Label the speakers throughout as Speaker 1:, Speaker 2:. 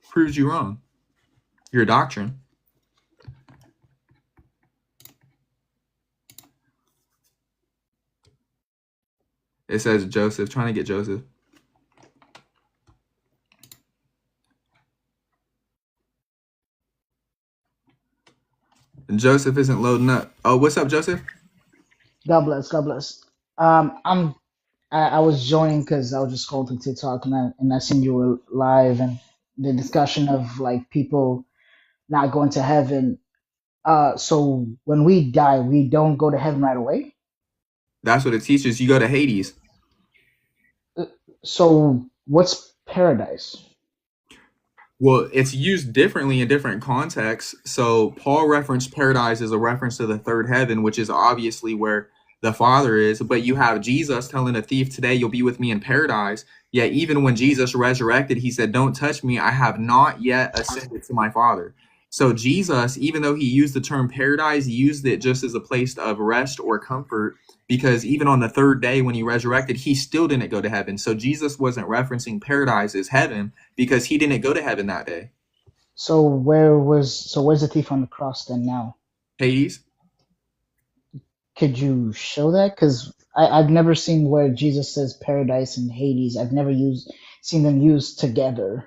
Speaker 1: proves you wrong. Your doctrine. It says Joseph, trying to get Joseph. And Joseph isn't loading up. Oh, what's up, Joseph?
Speaker 2: God bless, God bless. I was joining because I was just scrolling through TikTok and I seen you were live and the discussion of like people not going to heaven. So when we die, we don't go to heaven right away.
Speaker 1: That's what it teaches. You go to Hades.
Speaker 2: Uh, So what's paradise?
Speaker 1: Well, it's used differently in different contexts. So Paul referenced paradise as a reference to the third heaven, which is obviously where the Father is. But you have Jesus telling a thief, today you'll be with me in paradise. Yet even when Jesus resurrected, he said, don't touch me. I have not yet ascended to my Father. So Jesus, even though he used the term paradise, he used it just as a place of rest or comfort, because even on the third day when he resurrected, he still didn't go to heaven. So Jesus wasn't referencing paradise as heaven, because he didn't go to heaven that day.
Speaker 2: So where's the thief on the cross then now?
Speaker 1: Hades.
Speaker 2: Could you show that? Because I've never seen where Jesus says paradise and Hades. I've never seen them used together.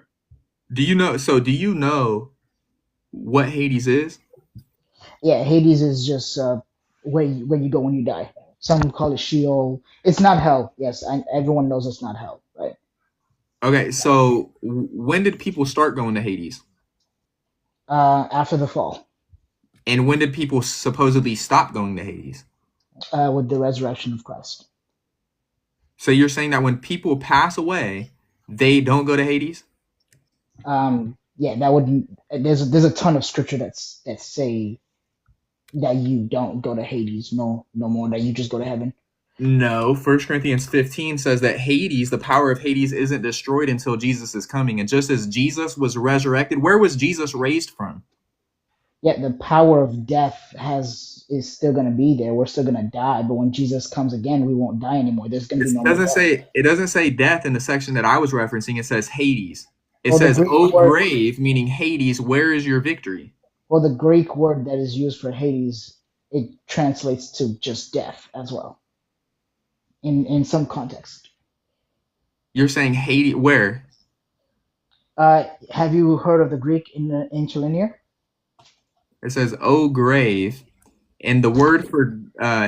Speaker 1: Do you know? So do you know what Hades is?
Speaker 2: Yeah, Hades is just where you go when you die. Some call it Sheol. It's not hell. Yes, everyone knows it's not hell, right?
Speaker 1: Okay, so when did people start going to Hades?
Speaker 2: After the fall,
Speaker 1: And when did people supposedly stop going to Hades?
Speaker 2: with the resurrection of Christ.
Speaker 1: So you're saying that when people pass away, they don't go to Hades?
Speaker 2: Yeah, that would. There's a ton of scripture that say that you don't go to Hades no more. That you just go to heaven.
Speaker 1: No, 1 Corinthians 15 says that Hades, the power of Hades, isn't destroyed until Jesus is coming. And just as Jesus was resurrected, where was Jesus raised from?
Speaker 2: Yet the power of death is still going to be there. We're still going to die, but when Jesus comes again, we won't die anymore. There's going to be no more death.
Speaker 1: It doesn't say death in the section that I was referencing. It says Hades. It
Speaker 2: Or the
Speaker 1: says,
Speaker 2: Greek
Speaker 1: "O
Speaker 2: word,
Speaker 1: grave," meaning Hades, where is your victory?
Speaker 2: or the Greek word that is used for Hades, it translates to just death as well in some context.
Speaker 1: You're saying Hades, where?
Speaker 2: Have you heard of the Greek in the interlinear?
Speaker 1: It says, "O grave." And the word for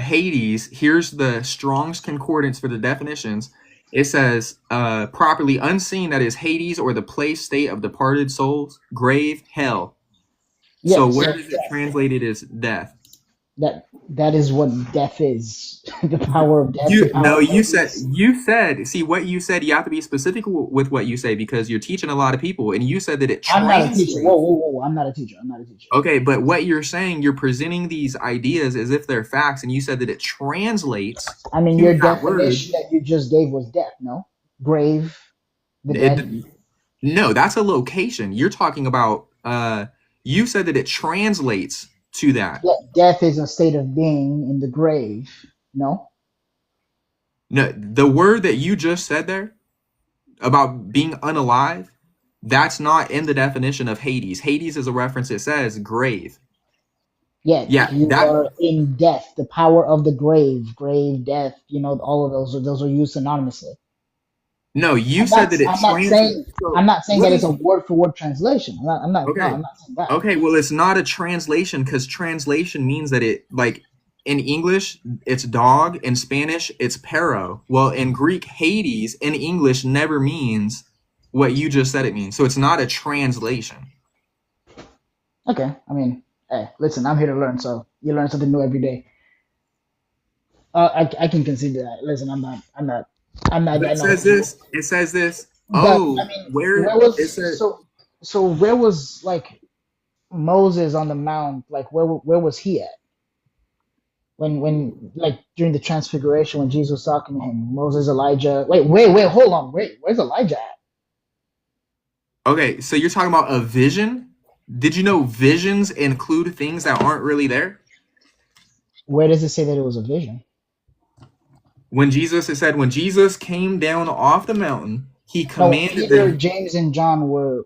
Speaker 1: Hades, here's the Strong's Concordance for the definitions. It says, properly unseen, that is Hades, or the place, state of departed souls, grave, hell. So
Speaker 2: Yeah,
Speaker 1: where
Speaker 2: so
Speaker 1: is it translated as death?
Speaker 2: that is what death is. The power of death, the
Speaker 1: You
Speaker 2: power
Speaker 1: no,
Speaker 2: of
Speaker 1: you said
Speaker 2: Hades.
Speaker 1: see what you said. You have to be specific with what you say, because you're teaching a lot of people, and you said that it
Speaker 2: I'm not a teacher. Whoa,
Speaker 1: translates.
Speaker 2: whoa, whoa! I'm not a teacher. I'm not a teacher.
Speaker 1: Okay, but what you're saying, you're presenting these ideas as if they're facts, and you said that it translates
Speaker 2: I mean,
Speaker 1: to
Speaker 2: your
Speaker 1: that word.
Speaker 2: definition that you just gave was death, no? Grave, the dead.
Speaker 1: It, no, that's a location. You're talking about. You said that it translates to that.
Speaker 2: Yeah, death is a state of being in the grave, no?
Speaker 1: No, the word that you just said there about being unalive, that's not in the definition of Hades. Hades is a reference. It says grave.
Speaker 2: Yet
Speaker 1: Yeah,
Speaker 2: you
Speaker 1: that.
Speaker 2: are in death, the power of the grave, death. All of those are used synonymously.
Speaker 1: No, you
Speaker 2: I'm not.
Speaker 1: said that it
Speaker 2: I'm not
Speaker 1: translates.
Speaker 2: saying. I'm
Speaker 1: So
Speaker 2: not saying
Speaker 1: what
Speaker 2: that it's
Speaker 1: is
Speaker 2: a word for word translation. I'm not. No,
Speaker 1: okay?
Speaker 2: I'm not saying that.
Speaker 1: Okay, well, it's not a translation, because translation means that it, like, in English it's dog, in Spanish it's perro. Well, in Greek, Hades in English never means what you just said it means. So it's not a translation.
Speaker 2: Okay. I mean, hey, listen. I'm here to learn, so you learn something new every day. I can consider that. Listen, I'm not
Speaker 1: But
Speaker 2: that
Speaker 1: it says
Speaker 2: knowledgeable.
Speaker 1: this. It says this.
Speaker 2: But
Speaker 1: Oh,
Speaker 2: I mean,
Speaker 1: where
Speaker 2: where
Speaker 1: it
Speaker 2: was
Speaker 1: said.
Speaker 2: where was like Moses on the mount? Like where was he at when like during the transfiguration when Jesus was talking to him? Moses, Elijah. Wait, hold on. Wait, where's Elijah at?
Speaker 1: Okay, so you're talking about a vision. Did you know visions include things that aren't really there?
Speaker 2: Where does it say that it was a vision?
Speaker 1: When Jesus, it said when Jesus came down off the mountain, He
Speaker 2: No, when
Speaker 1: commanded
Speaker 2: Peter,
Speaker 1: the
Speaker 2: James, and John were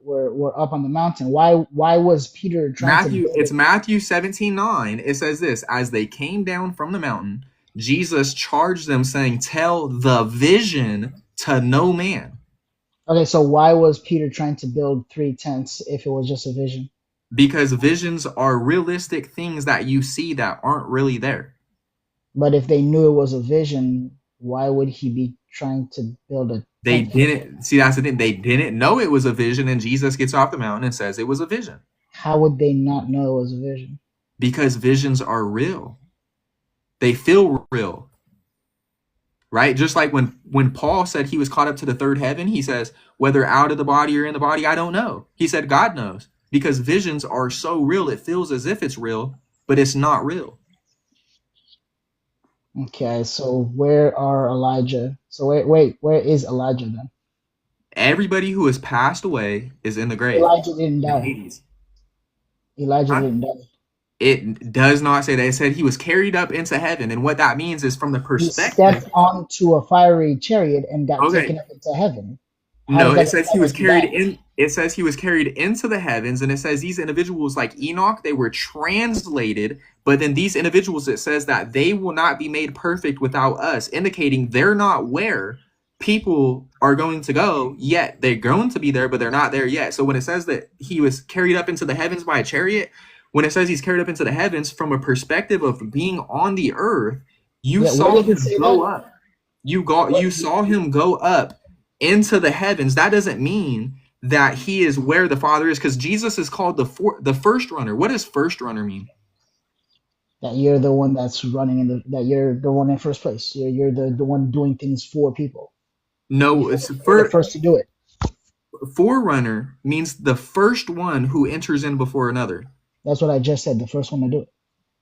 Speaker 2: up on the mountain, why was Peter trying to
Speaker 1: Matthew,
Speaker 2: build
Speaker 1: it's
Speaker 2: it?
Speaker 1: Matthew 17:9. It says this, as they came down from the mountain, Jesus charged them, saying, tell the vision to no man.
Speaker 2: Okay, so why was Peter trying to build three tents if it was just a vision?
Speaker 1: Because visions are realistic things that you see that aren't really there.
Speaker 2: But if they knew it was a vision, why would he be trying to build a
Speaker 1: They
Speaker 2: tent for them?
Speaker 1: didn't see, that's the thing. They didn't know it was a vision, and Jesus gets off the mountain and says it was a vision.
Speaker 2: How would they not know it was a vision?
Speaker 1: Because visions are real. They feel real. Right? Just like when Paul said he was caught up to the third heaven, he says, whether out of the body or in the body, I don't know. He said, God knows. Because visions are so real, it feels as if it's real, but it's not real.
Speaker 2: Okay, so where are Elijah? So wait, where is Elijah then?
Speaker 1: Everybody who has passed away is in the grave,
Speaker 2: Elijah didn't
Speaker 1: in
Speaker 2: die.
Speaker 1: Hades.
Speaker 2: Elijah
Speaker 1: Huh?
Speaker 2: didn't die.
Speaker 1: It does not say that. It said he was carried up into heaven. And what that means is from the
Speaker 2: He
Speaker 1: perspective.
Speaker 2: stepped onto a fiery chariot and got
Speaker 1: Okay,
Speaker 2: taken up into heaven. How
Speaker 1: no,
Speaker 2: does
Speaker 1: it
Speaker 2: that
Speaker 1: says
Speaker 2: imply
Speaker 1: he was
Speaker 2: that he
Speaker 1: carried
Speaker 2: died?
Speaker 1: in. It says he was carried into the heavens, and it says these individuals, like Enoch, they were translated. But then these individuals, it says that they will not be made perfect without us, indicating they're not where people are going to go yet. They're going to be there, but they're not there yet. So when it says that he was carried up into the heavens by a chariot, when it says he's carried up into the heavens from a perspective of being on the earth, you
Speaker 2: Yeah, where
Speaker 1: saw
Speaker 2: does it
Speaker 1: him
Speaker 2: say
Speaker 1: go
Speaker 2: that?
Speaker 1: up. You
Speaker 2: What?
Speaker 1: saw him go up into the heavens. That doesn't mean that he is where the Father is, because Jesus is called the first runner. What does first runner mean?
Speaker 2: That you're the one that's running in that you're the one in first place. You're the one doing things for people
Speaker 1: No,
Speaker 2: before
Speaker 1: it's
Speaker 2: you're the first to do it.
Speaker 1: forerunner means the first one who enters in before another.
Speaker 2: That's what I just said. The first one to do it.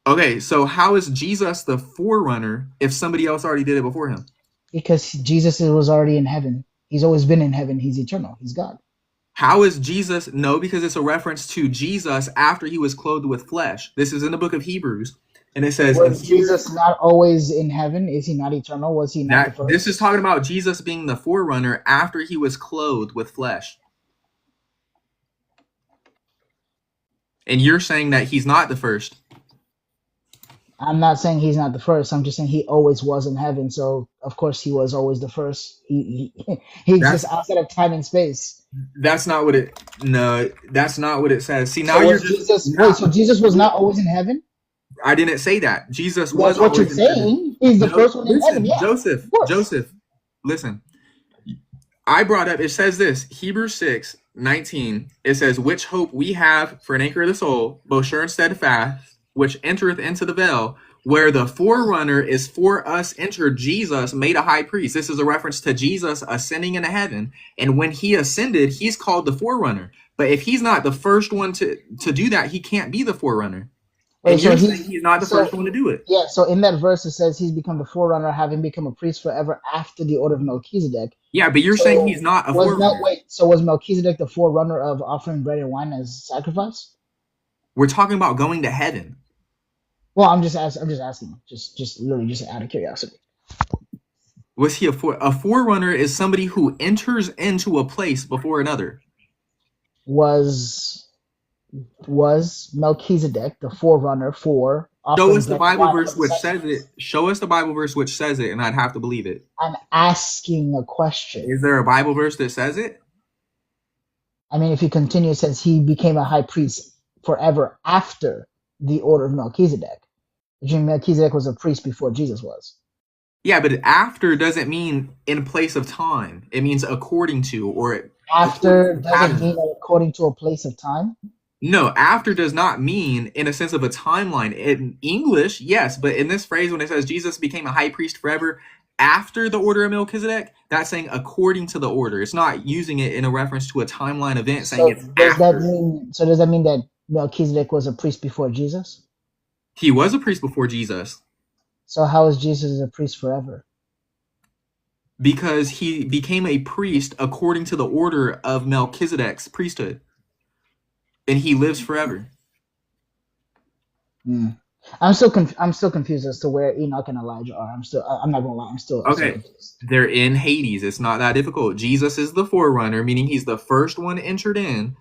Speaker 1: Okay, so how is Jesus the forerunner if somebody else already did it before him?
Speaker 2: Because Jesus was already in heaven. He's always been in heaven. He's eternal. He's God.
Speaker 1: How is Jesus? No, because it's a reference to Jesus after he was clothed with flesh. This is in the book of Hebrews, and it says in
Speaker 2: Was
Speaker 1: Hebrews
Speaker 2: Jesus not always in heaven? Is he not eternal? Was he not the
Speaker 1: that this is
Speaker 2: first?
Speaker 1: talking about Jesus being the forerunner after he was clothed with flesh. And you're saying that he's not the first.
Speaker 2: I'm not saying he's not the first. I'm just saying he always was in heaven. So of course he was always the first. He exists
Speaker 1: That's
Speaker 2: outside of time and space.
Speaker 1: that's not what it no, that's not what it says. See, now
Speaker 2: So
Speaker 1: you're
Speaker 2: was
Speaker 1: just
Speaker 2: Jesus? Wait,
Speaker 1: now
Speaker 2: so Jesus was not always in heaven?
Speaker 1: I didn't say that. Jesus was
Speaker 2: That's what you're
Speaker 1: always in heaven.
Speaker 2: saying. He's the
Speaker 1: No,
Speaker 2: first one in heaven.
Speaker 1: listen,
Speaker 2: Yeah,
Speaker 1: Joseph,
Speaker 2: of course.
Speaker 1: Joseph, listen. I brought up, it says this, Hebrews 6:19. It says, which hope we have for an anchor of the soul, both sure and steadfast, which entereth into the veil, where the forerunner is for us entered, Jesus made a high priest. This is a reference to Jesus ascending into heaven. And when he ascended, he's called the forerunner. But if he's not the first one to do that, he can't be the forerunner.
Speaker 2: Wait,
Speaker 1: And
Speaker 2: so
Speaker 1: you're saying
Speaker 2: he's
Speaker 1: he's not the first
Speaker 2: so
Speaker 1: one to do it.
Speaker 2: yeah. So in that verse it says he's become the forerunner, having become a priest forever after the order of Melchizedek.
Speaker 1: Yeah, but you're saying he's
Speaker 2: So
Speaker 1: not a
Speaker 2: was Mel
Speaker 1: forerunner.
Speaker 2: wait? So was Melchizedek the forerunner of offering bread and wine as sacrifice?
Speaker 1: We're talking about going to heaven.
Speaker 2: Well, I'm just asking, just literally just out of curiosity.
Speaker 1: Was he a forerunner? Is somebody who enters into a place before another.
Speaker 2: Was was Melchizedek the forerunner for
Speaker 1: Show
Speaker 2: offering
Speaker 1: us the
Speaker 2: bread and
Speaker 1: Bible
Speaker 2: wine
Speaker 1: verse
Speaker 2: as a
Speaker 1: which says
Speaker 2: sacrifice?
Speaker 1: it. Show us the Bible verse which says it, and I'd have to believe it.
Speaker 2: I'm asking a question.
Speaker 1: Is there a Bible verse that says it?
Speaker 2: I mean, if you continue, it says he became a high priest forever after the order of Melchizedek. Which means Melchizedek was a priest before Jesus was.
Speaker 1: Yeah, but after doesn't mean in place of time. It means according to or according to
Speaker 2: After
Speaker 1: the
Speaker 2: doesn't
Speaker 1: pattern.
Speaker 2: mean according to a place of time.
Speaker 1: No, after does not mean in a sense of a timeline. In English, yes, but in this phrase, when it says Jesus became a high priest forever after the order of Melchizedek, that's saying according to the order. It's not using it in a reference to a timeline event, saying
Speaker 2: So
Speaker 1: it's
Speaker 2: does that
Speaker 1: after.
Speaker 2: mean? So does that mean that Melchizedek was a priest before Jesus?
Speaker 1: He was a priest before Jesus
Speaker 2: So how is Jesus a priest forever?
Speaker 1: because he became a priest according to the order of Melchizedek's priesthood, and he lives forever.
Speaker 2: Hmm. I'm still confused as to where Enoch and Elijah are. I'm not gonna lie. I'm still
Speaker 1: Okay.
Speaker 2: confused.
Speaker 1: They're in Hades. It's not that difficult. Jesus is the forerunner, meaning he's the first one entered in.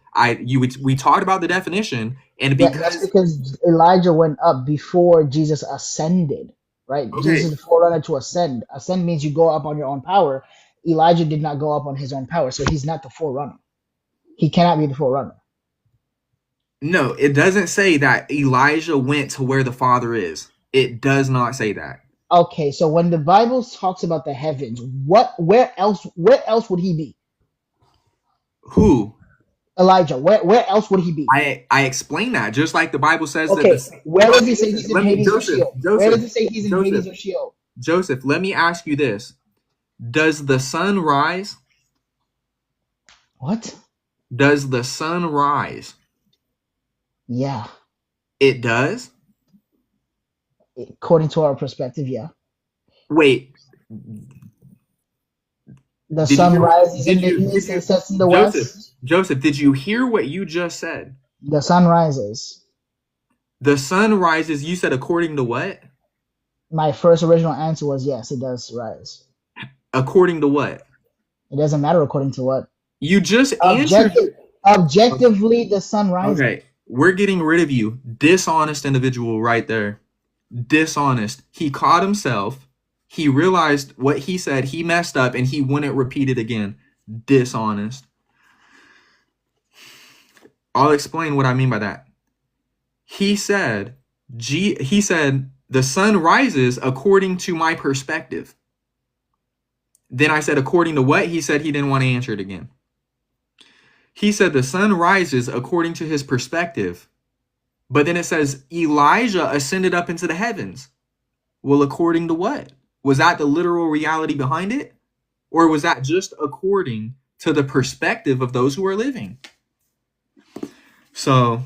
Speaker 1: We talked about the definition, and
Speaker 2: Yeah, that's
Speaker 1: because
Speaker 2: because Elijah went up before Jesus ascended, right? Jesus
Speaker 1: okay,
Speaker 2: is the forerunner to ascend. Ascend means you go up on your own power. Elijah did not go up on his own power, so he's not the forerunner. He cannot be the forerunner.
Speaker 1: no, it doesn't say that Elijah went to where the Father is. It does not say that.
Speaker 2: Okay, so when the Bible talks about the heavens, where else would he be?
Speaker 1: Who?
Speaker 2: Elijah, where else would he be?
Speaker 1: I explain that just like the Bible says that
Speaker 2: Okay, where does
Speaker 1: okay,
Speaker 2: he say
Speaker 1: listen,
Speaker 2: he's in
Speaker 1: let me
Speaker 2: Hades or Sheol? Where does
Speaker 1: Joseph
Speaker 2: he say he's in
Speaker 1: Joseph
Speaker 2: Hades or Sheol?
Speaker 1: Joseph, let me ask you this. Does the sun rise?
Speaker 2: What?
Speaker 1: Does the sun rise?
Speaker 2: Yeah,
Speaker 1: It does?
Speaker 2: according to our perspective, yeah.
Speaker 1: Wait,
Speaker 2: The
Speaker 1: did you
Speaker 2: sun
Speaker 1: hear
Speaker 2: rises in
Speaker 1: did
Speaker 2: the
Speaker 1: you did
Speaker 2: east and
Speaker 1: you
Speaker 2: sets in the
Speaker 1: Joseph,
Speaker 2: west.
Speaker 1: Joseph, did you hear what you just said?
Speaker 2: The sun rises.
Speaker 1: The sun rises, you said according to what?
Speaker 2: My first original answer was yes, it does rise.
Speaker 1: According to what?
Speaker 2: It doesn't matter according to what.
Speaker 1: You just answered.
Speaker 2: Objective, objectively, the sun rises.
Speaker 1: Okay, we're getting rid of you. Dishonest individual right there. Dishonest. He caught himself. He realized what he said. He messed up and he wouldn't repeat it again. Dishonest. I'll explain what I mean by that. He said, he said, the sun rises according to my perspective. Then I said, according to what? He said he didn't want to answer it again. He said the sun rises according to his perspective. But then it says Elijah ascended up into the heavens. Well, according to what? Was that the literal reality behind it? Or was that just according to the perspective of those who are living? So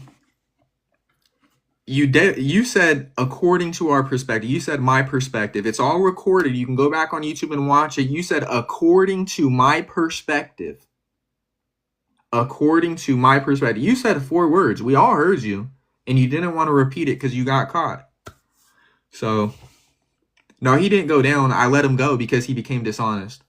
Speaker 1: you said according to our perspective. You said my perspective. It's all recorded. You can go back on YouTube and watch it. You said according to my perspective. According to my perspective. You said 4 words. We all heard you. And you didn't want to repeat it because you got caught. So, no, he didn't go down. I let him go because he became dishonest.